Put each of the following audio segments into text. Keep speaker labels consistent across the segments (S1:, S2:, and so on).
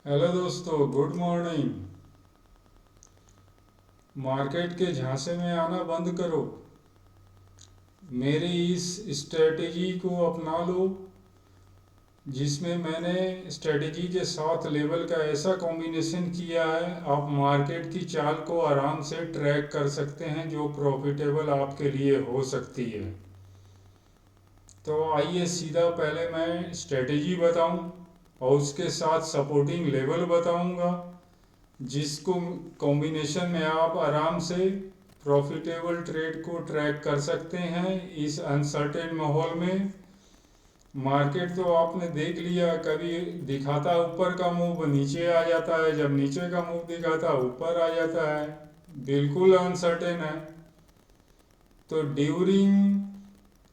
S1: Hello दोस्तों, good morning. Market के झांसे में आना बंद करो। मेरी इस स्ट्रेटेजी को अपना लो जिसमें मैंने स्ट्रेटेजी के साथ लेवल का ऐसा कॉम्बिनेशन किया है आप मार्केट की चाल को आराम से ट्रैक कर सकते हैं जो प्रॉफिटेबल आपके लिए हो सकती है। तो आइए सीधा पहले मैं स्ट्रेटेजी बताऊं और उसके साथ सपोर्टिंग लेवल बताऊंगा जिसको कॉम्बिनेशन में आप आराम से प्रॉफिटेबल ट्रेड को ट्रैक कर सकते हैं इस अनसर्टेन माहौल में। मार्केट तो आपने देख लिया, कभी दिखाता ऊपर का मूव नीचे आ जाता है, जब नीचे का मूव दिखाता ऊपर आ जाता है, बिल्कुल अनसर्टेन है। तो ड्यूरिंग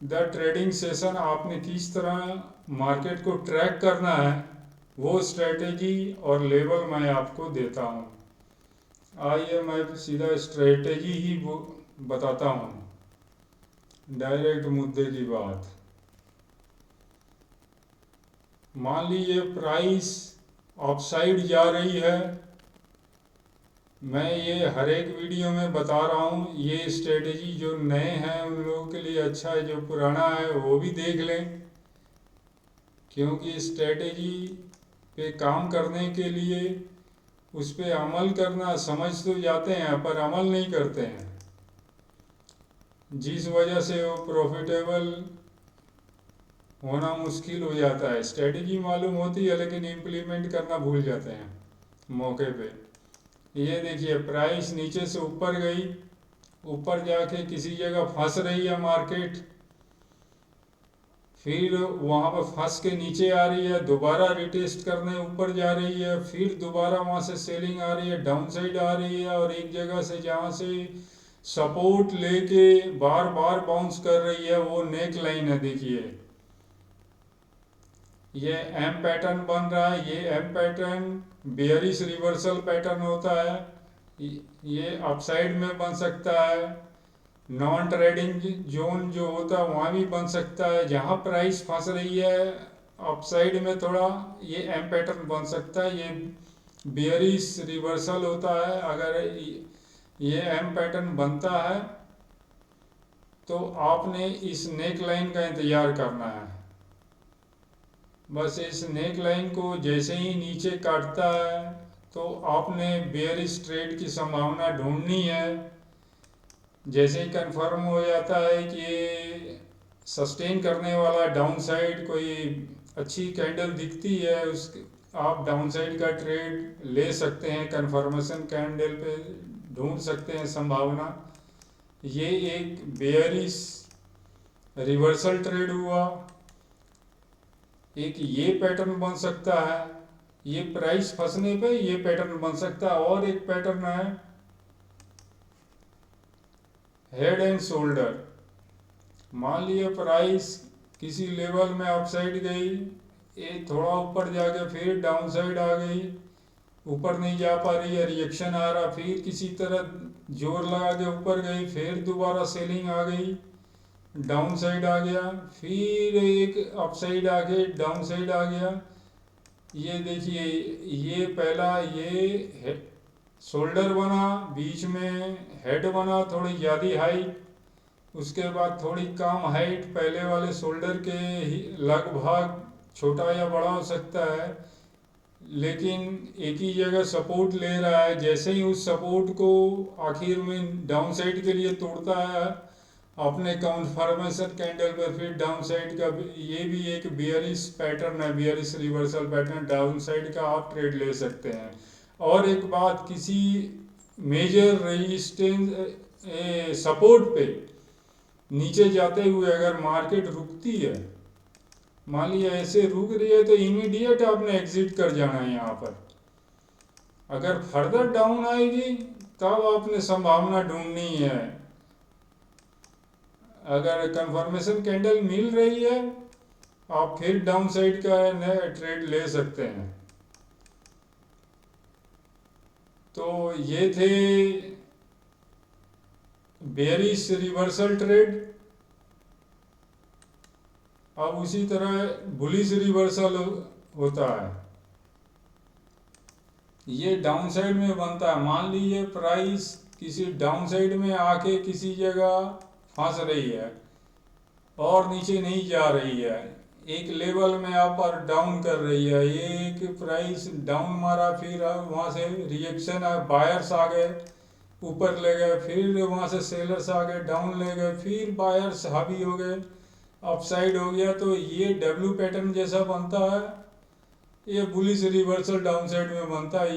S1: द ट्रेडिंग सेशन आपने किस तरह मार्केट को ट्रैक करना है वो स्ट्रेटेजी और लेवल मैं आपको देता हूँ। आइए मैं सीधा स्ट्रेटेजी ही वो बताता हूँ, डायरेक्ट मुद्दे की बात। मान लीजिए प्राइस अपसाइड जा रही है। मैं ये हर एक वीडियो में बता रहा हूँ, ये स्ट्रेटेजी जो नए हैं उन लोगों के लिए अच्छा है, जो पुराना है वो भी देख लें, क्योंकि स्ट्रेटेजी पे काम करने के लिए उस पर अमल करना, समझ तो जाते हैं पर अमल नहीं करते हैं, जिस वजह से वो प्रॉफिटेबल होना मुश्किल हो जाता है। स्ट्रेटेजी मालूम होती है लेकिन इम्प्लीमेंट करना भूल जाते हैं मौके पे। ये देखिए प्राइस नीचे से ऊपर गई, ऊपर जाके किसी जगह फंस रही है मार्केट, फिर वहाँ पर फंस के नीचे आ रही है, दोबारा रिटेस्ट करने ऊपर जा रही है, फिर दोबारा वहाँ से सेलिंग आ रही है, डाउन साइड आ रही है, और एक जगह से जहाँ से सपोर्ट लेके बार बार बाउंस कर रही है वो नेक लाइन है। देखिए ये एम पैटर्न बन रहा है, ये M pattern bearish reversal pattern होता है। ये अपसाइड में बन सकता है, नॉन ट्रेडिंग जोन जो होता है वहाँ भी बन सकता है। जहाँ प्राइस फंस रही है अपसाइड में थोड़ा, ये एम पैटर्न बन सकता है, ये बेयरिश रिवर्सल होता है। अगर ये एम पैटर्न बनता है तो आपने इस नेक लाइन का इंतज़ार करना है। बस इस नेक लाइन को जैसे ही नीचे काटता है तो आपने बेयरिश ट्रेड की संभावना ढूंढनी है। जैसे ही कंफर्म हो जाता है कि ये सस्टेन करने वाला डाउन साइड कोई अच्छी कैंडल दिखती है, उस आप डाउन साइड का ट्रेड ले सकते हैं, कंफर्मेशन कैंडल पे ढूंढ सकते हैं संभावना। ये एक बेयरिश रिवर्सल ट्रेड हुआ। एक ये पैटर्न बन सकता है, ये प्राइस फंसने पे ये पैटर्न बन सकता है। और एक पैटर्न है हेड एंड शोल्डर। मान लिया प्राइस किसी लेवल में अपसाइड गई, ये थोड़ा ऊपर जाके फिर डाउन साइड आ गई, ऊपर नहीं जा पा रही है, रिएक्शन आ रहा, फिर किसी तरह जोर लगा के ऊपर गई, फिर दोबारा सेलिंग आ गई, डाउन साइड आ गया, फिर एक अप साइड आ गई, डाउन साइड आ गया। ये देखिए ये पहला ये शोल्डर बना, बीच में हेड बना थोड़ी ज़्यादा हाइट, उसके बाद थोड़ी कम हाइट, पहले वाले शोल्डर के ही लगभग छोटा या बड़ा हो सकता है, लेकिन एक ही जगह सपोर्ट ले रहा है। जैसे ही उस सपोर्ट को आखिर में डाउन साइड के लिए तोड़ता है अपने कन्फर्मेशन कैंडल पर, फिर डाउन साइड का ये भी एक बियरिश पैटर्न है, bearish reversal pattern, down side का आप ट्रेड ले सकते हैं। और एक बात, किसी मेजर रेजिस्टेंस सपोर्ट पे नीचे जाते हुए अगर मार्केट रुकती है, मान लिया ऐसे रुक रही है, तो इमीडिएट आपने एग्जिट कर जाना है यहाँ पर। अगर फर्दर डाउन आएगी तब आपने संभावना ढूंढनी है। अगर कंफर्मेशन कैंडल मिल रही है आप फिर डाउन साइड का ट्रेड ले सकते हैं। तो ये थे बेयरिश रिवर्सल ट्रेड। अब उसी तरह बुलिश रिवर्सल होता है। ये डाउन साइड में बनता है। मान लीजिए प्राइस किसी डाउन साइड में आके किसी जगह फंस रही है और नीचे नहीं जा रही है, एक लेवल में आप और डाउन कर रही है, एक प्राइस डाउन मारा, फिर वहाँ से रिएक्शन है, बायर्स आ गए ऊपर ले गए, फिर वहाँ से सेलर्स आ गए डाउन ले गए, फिर बायर्स हावी हो गए, अपसाइड हो गया, तो ये डब्ल्यू पैटर्न जैसा बनता है। ये बुलिश रिवर्सल डाउन साइड में बनता है।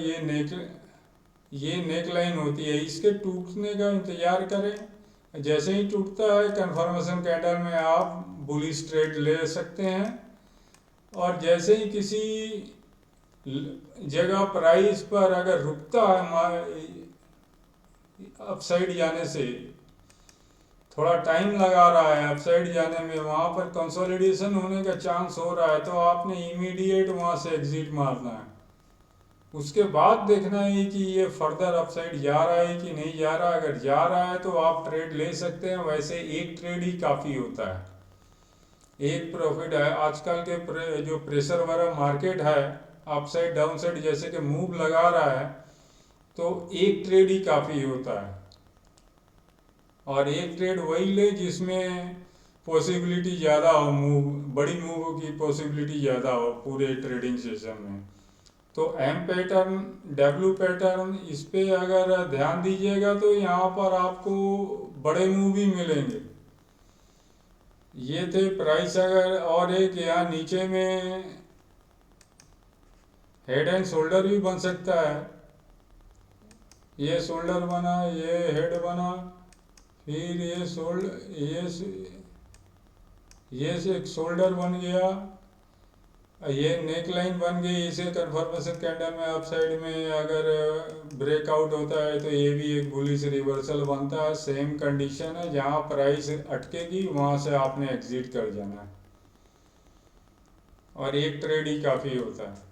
S1: ये नेक लाइन होती है। इसके टूटने का इंतजार करें, जैसे ही टूटता है कंफर्मेशन कैंडल में आप बुलिश ट्रेड ले सकते हैं। और जैसे ही किसी जगह प्राइस पर अगर रुकता है अपसाइड जाने से, थोड़ा टाइम लगा रहा है अपसाइड जाने में, वहाँ पर कंसोलिडेशन होने का चांस हो रहा है, तो आपने इमीडिएट वहाँ से एग्जिट मारना है। उसके बाद देखना है कि ये फर्दर अपसाइड जा रहा है कि नहीं जा रहा। अगर जा रहा है तो आप ट्रेड ले सकते हैं। वैसे एक ट्रेड ही काफ़ी होता है, एक प्रॉफिट है। आजकल के जो प्रेशर वाला मार्केट है, अपसाइड डाउन साइड जैसे कि मूव लगा रहा है, तो एक ट्रेड ही काफ़ी होता है। और एक ट्रेड वही ले जिसमें पॉसिबिलिटी ज़्यादा हो, बड़ी मूव की पॉसिबिलिटी ज़्यादा हो पूरे ट्रेडिंग सेशन में। तो एम पैटर्न, डब्ल्यू पैटर्न, इस पे अगर ध्यान दीजिएगा तो यहाँ पर आपको बड़े मूव भी मिलेंगे। ये थे प्राइस। अगर और एक यहाँ नीचे में हेड एंड शोल्डर भी बन सकता है। ये शोल्डर बना, ये हेड बना, फिर ये एक शोल्डर बन गया, ये नेक लाइन बन गई। इसे कन्फर्मेशन कैंडल में अप साइड में अगर ब्रेकआउट होता है तो ये भी एक बुलिश रिवर्सल बनता है। सेम कंडीशन है, जहाँ प्राइस अटकेगी वहाँ से आपने एग्जिट कर जाना है। और एक ट्रेड ही काफ़ी होता है।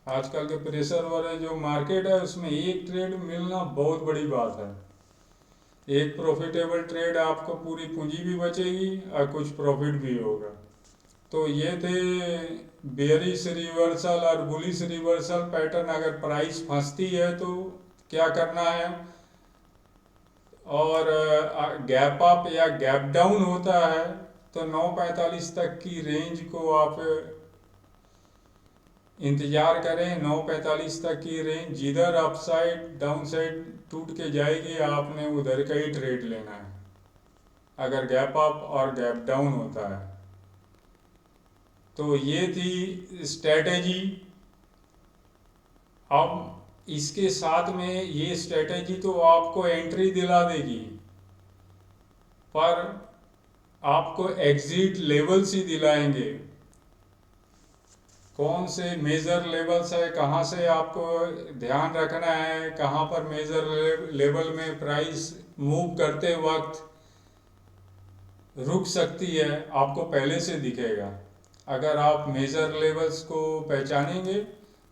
S1: आजकल के प्रेशर वाले जो मार्केट है उसमें एक ट्रेड मिलना बहुत बड़ी बात है। एक प्रॉफिटेबल ट्रेड आपको पूरी पूंजी भी बचेगी और कुछ प्रॉफिट भी होगा। तो ये थे बेयरिश रिवर्सल और बुलिश रिवर्सल पैटर्न। अगर प्राइस फंसती है तो क्या करना है, और गैप अप या गैप डाउन होता है तो 9:45 तक की रेंज को आप इंतज़ार करें। 9:45 तक की रेंज जिधर अपसाइड डाउन साइड टूट के जाएगी आपने उधर का ही ट्रेड लेना है, अगर गैप अप और गैप डाउन होता है। तो ये थी स्ट्रेटेजी। अब इसके साथ में ये स्ट्रेटेजी तो आपको एंट्री दिला देगी, पर आपको एग्जिट लेवल्स ही दिलाएंगे। कौन से मेजर लेवल्स है, कहाँ से आपको ध्यान रखना है, कहाँ पर मेजर लेवल में प्राइस मूव करते वक्त रुक सकती है, आपको पहले से दिखेगा। अगर आप मेजर लेवल्स को पहचानेंगे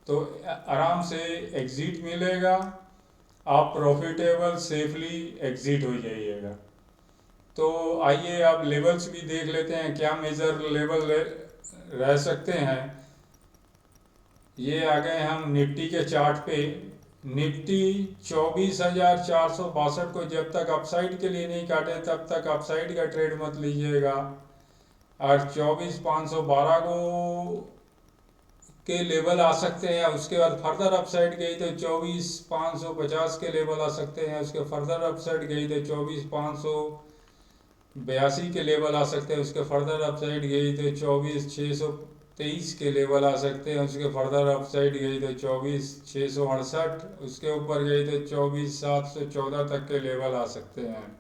S1: तो आराम से एग्जिट मिलेगा, आप प्रॉफिटेबल सेफली एग्जिट हो जाइएगा। तो आइए आप लेवल्स भी देख लेते हैं, क्या मेजर लेवल रह सकते हैं। ये आ गए हम निफ्टी के चार्ट पे। निफ्टी 24,462 को जब तक अपसाइड के लिए नहीं काटे तब तक अपसाइड का ट्रेड मत लीजिएगा। और 24,512 को के लेवल आ सकते हैं। उसके बाद फर्दर अपसाइड गई तो 24,550 के लेवल आ सकते हैं। उसके फर्दर अपसाइड गई तो 24,582 के लेवल आ सकते हैं। उसके फर्दर अपसाइड गई तो 24,623 के लेवल आ सकते हैं। उसके फर्दर अपसाइड गई तो 24,668, उसके ऊपर गई तो 24,714 तक के लेवल आ सकते हैं।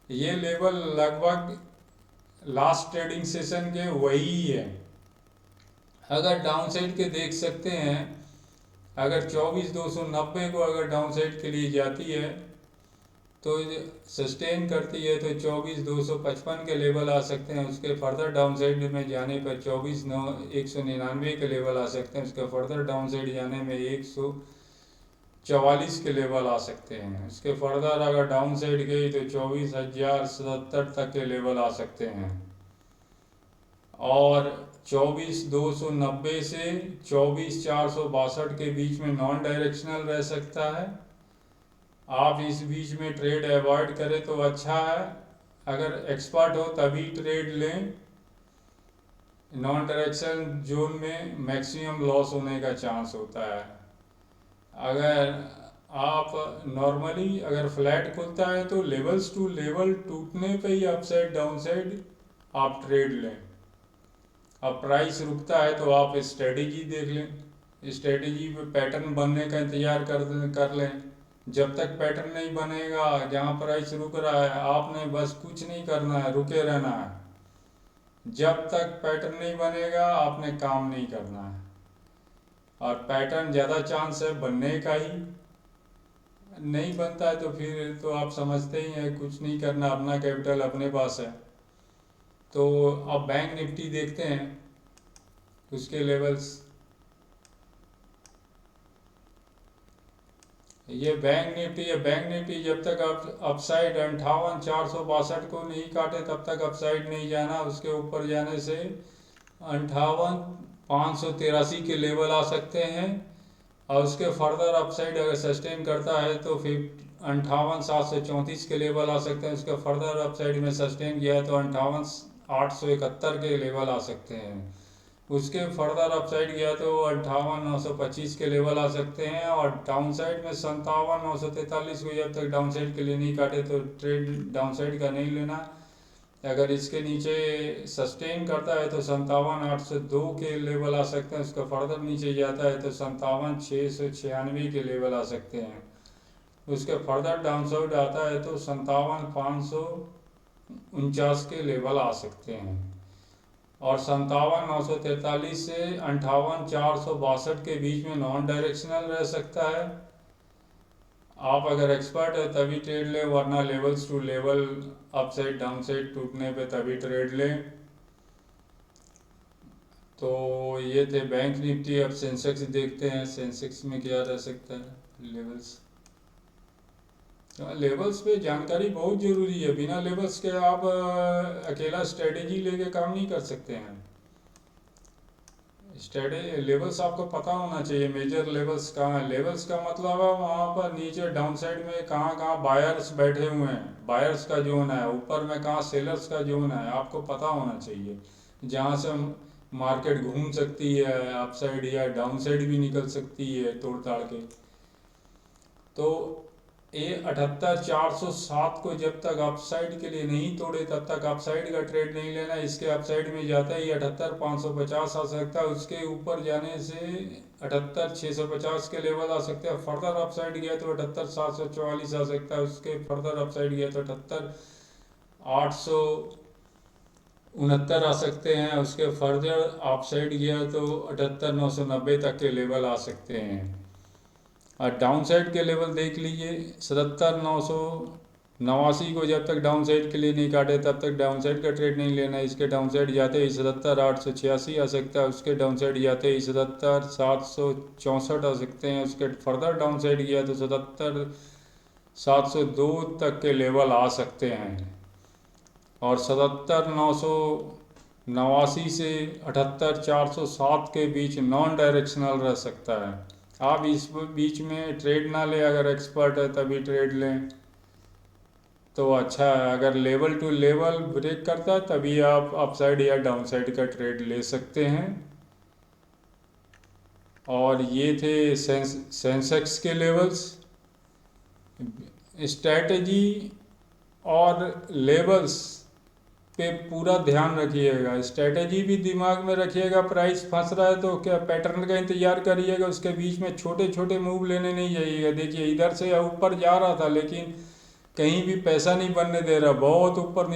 S1: ये लेवल लगभग लास्ट ट्रेडिंग सेशन के वही है। अगर डाउन साइड के देख सकते हैं, अगर 24,290 को अगर डाउन साइड के लिए जाती है तो सस्टेन करती है तो 24,255 के लेवल आ सकते हैं। उसके फर्दर डाउन साइड में जाने पर 24,199 के लेवल आ सकते हैं। उसके फर्दर डाउन साइड जाने में 144 के लेवल आ सकते हैं। उसके फर्दर अगर डाउन साइड गई तो 24,070 तक के लेवल आ सकते हैं। और 24,290 से 24,462 के बीच में नॉन डायरेक्शनल रह सकता है। आप इस बीच में ट्रेड अवॉइड करें तो अच्छा है। अगर एक्सपर्ट हो तभी ट्रेड लें। नॉन डायरेक्शन जोन में मैक्सिमम लॉस होने का चांस होता है। अगर आप नॉर्मली अगर फ्लैट खुलता है तो लेवल्स टू लेवल टूटने पे ही अपसाइड डाउनसाइड आप ट्रेड लें। अब प्राइस रुकता है तो आप स्ट्रेटेजी देख लें। स्ट्रेटेजी पे पैटर्न बनने का इंतज़ार कर लें। जब तक पैटर्न नहीं बनेगा, जहाँ प्राइस रुक रहा है, आपने बस कुछ नहीं करना है, रुके रहना है। जब तक पैटर्न नहीं बनेगा आपने काम नहीं करना है। और पैटर्न ज़्यादा चांस है बनने का ही, नहीं बनता है तो फिर तो आप समझते ही हैं कुछ नहीं करना, अपना कैपिटल अपने पास है। तो अब बैंक निफ्टी देखते हैं उसके लेवल्स। ये बैंक निफ्टी जब तक आप अपसाइड 58,462 को नहीं काटे तब तक अपसाइड नहीं जाना। उसके ऊपर जाने से 58,583 के लेवल आ सकते हैं और उसके फर्दर अपसाइड अगर सस्टेन करता है तो फिर 58,734 के लेवल आ सकते हैं। उसके फर्दर अपसाइड में सस्टेन किया है तो 58,871 के लेवल आ सकते हैं। उसके फर्दर अपसाइड गया तो 58,925 के लेवल आ सकते हैं। और डाउनसाइड में 57,943 को जब तक डाउनसाइड के लिए नहीं काटे तो ट्रेड डाउनसाइड का नहीं लेना। अगर इसके नीचे सस्टेन करता है तो 57,802 के लेवल आ सकते हैं। उसका फर्दर नीचे जाता है तो 57,696 के लेवल आ सकते हैं। उसके फर्दर डाउनसाइड आता है तो 57,549 के लेवल आ सकते हैं। और 57,943 से 58,462 के बीच में नॉन डायरेक्शनल रह सकता है। आप अगर एक्सपर्ट है तभी ट्रेड लें, वरना levels to level upside downside टूटने पे तभी ट्रेड लें। तो ये थे बैंक निफ्टी। अब सेंसेक्स देखते हैं, सेंसेक्स में क्या रह सकता है लेवल्स। लेवल्स पे जानकारी बहुत ज़रूरी है। बिना लेवल्स के आप अकेला स्ट्रेटेजी लेके काम नहीं कर सकते हैं। लेवल्स आपको पता होना चाहिए, मेजर लेवल्स कहाँ है। लेवल्स का मतलब है वहाँ पर नीचे डाउन साइड में कहाँ कहाँ बायर्स बैठे हुए हैं, बायर्स का जोन है। ऊपर में कहाँ सेलर्स का जोन है, आपको पता होना चाहिए। जहाँ से मार्केट घूम सकती है अपसाइड या डाउन साइड भी निकल सकती है तोड़ ताड़ के। तो ये 78,407 को जब तक अपसाइड के लिए नहीं तोड़े तब तक अपसाइड का ट्रेड नहीं लेना। इसके अपसाइड में जाता ही 78,550 आ सकता है। उसके ऊपर जाने से 78,650 के लेवल आ सकते हैं। फर्दर अपसाइड गया तो 78,744 आ सकता है। उसके फर्दर अपसाइड गया तो 78,869 आ सकते हैं। उसके फर्दर अपसाइड गया तो 78,990 तक के लेवल आ सकते हैं। और डाउन साइड के लेवल देख लीजिए, 77,989 को जब तक डाउन साइड के लिए नहीं काटे तब तक डाउन साइड का ट्रेड नहीं लेना। इसके डाउन साइड जाते ही 77,886 आ सकता है। उसके डाउन साइड जाते ही 77,764 आ सकते हैं। उसके फर्दर डाउन साइड गया तो 77,702 तक के लेवल आ सकते हैं। और 77,989 से 78,407 के बीच नॉन डायरेक्शनल रह सकता है। आप इस बीच में ट्रेड ना लें। अगर एक्सपर्ट है तभी ट्रेड लें तो अच्छा है। अगर लेवल टू लेवल ब्रेक करता है तभी आप अपसाइड या डाउनसाइड का ट्रेड ले सकते हैं। और ये थे सेंसेक्स के लेवल्स। स्ट्रैटेजी और लेवल्स पे पूरा ध्यान रखिएगा। स्ट्रैटेजी भी दिमाग में रखिएगा। प्राइस फंस रहा है तो क्या पैटर्न का इंतजार करिएगा। उसके बीच में छोटे छोटे मूव लेने नहीं जाइएगा। देखिए इधर से ऊपर जा रहा था लेकिन कहीं भी पैसा नहीं बनने दे रहा, बहुत ऊपर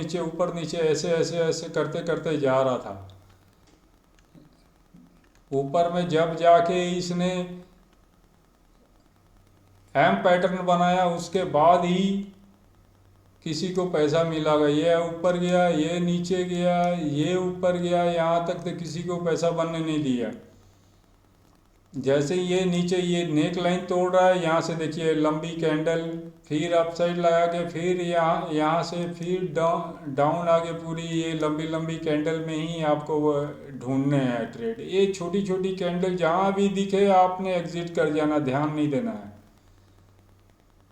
S1: नीचे ऐसे ऐसे ऐसे करते करते जा रहा था। ऊपर में जब जाके इसने एम पैटर्न बनाया उसके बाद ही किसी को पैसा मिला। ये ऊपर गया, ये नीचे गया, ये ऊपर गया, यहाँ तक तो किसी को पैसा बनने नहीं दिया। जैसे ये नीचे ये नेक लाइन तोड़ रहा है, यहाँ से देखिए लंबी कैंडल, फिर अप साइड लगा के फिर यहाँ से फिर डाउन डाउन आगे पूरी ये लंबी लंबी कैंडल में ही आपको वो ढूंढने हैं ट्रेड। ये छोटी छोटी कैंडल जहाँ भी दिखे आपने एग्जिट कर जाना, ध्यान नहीं देना है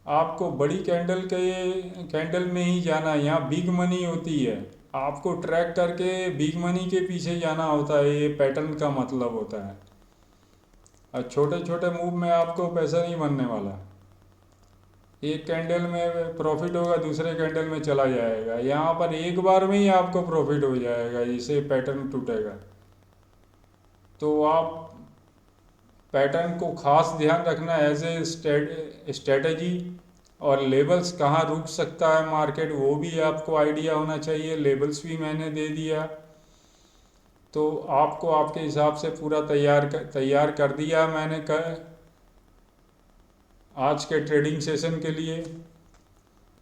S1: आपको। बड़ी कैंडल में ही जाना है, यहाँ बिग मनी होती है, आपको ट्रैक करके बिग मनी के पीछे जाना होता है, ये पैटर्न का मतलब होता है। और छोटे छोटे मूव में आपको पैसा नहीं बनने वाला। एक कैंडल में प्रॉफिट होगा, दूसरे कैंडल में चला जाएगा, यहाँ पर एक बार में ही आपको प्रॉफिट हो जाएगा, इसे पैटर्न टूटेगा। तो आप पैटर्न को खास ध्यान रखना एज ए स्ट्रेटजी। और लेवल्स कहाँ रुक सकता है मार्केट वो भी आपको आइडिया होना चाहिए, लेवल्स भी मैंने दे दिया। तो आपको आपके हिसाब से पूरा तैयार कर दिया मैंने आज के ट्रेडिंग सेशन के लिए।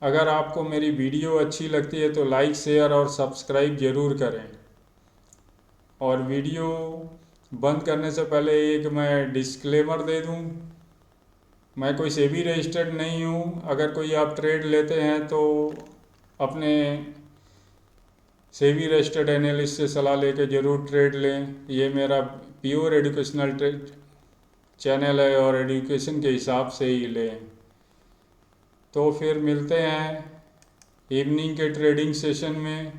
S1: अगर आपको मेरी वीडियो अच्छी लगती है तो लाइक शेयर और सब्सक्राइब ज़रूर करें। और वीडियो बंद करने से पहले एक मैं डिस्क्लेमर दे दूं, मैं कोई सेबी रजिस्टर्ड नहीं हूं। अगर कोई आप ट्रेड लेते हैं तो अपने सेबी रजिस्टर्ड एनालिस्ट से सलाह लेके ज़रूर ट्रेड लें। ये मेरा प्योर एजुकेशनल चैनल है और एजुकेशन के हिसाब से ही लें। तो फिर मिलते हैं इवनिंग के ट्रेडिंग सेशन में।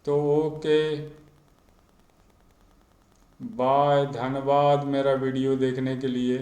S1: तो ओके, बाय, धन्यवाद मेरा वीडियो देखने के लिए।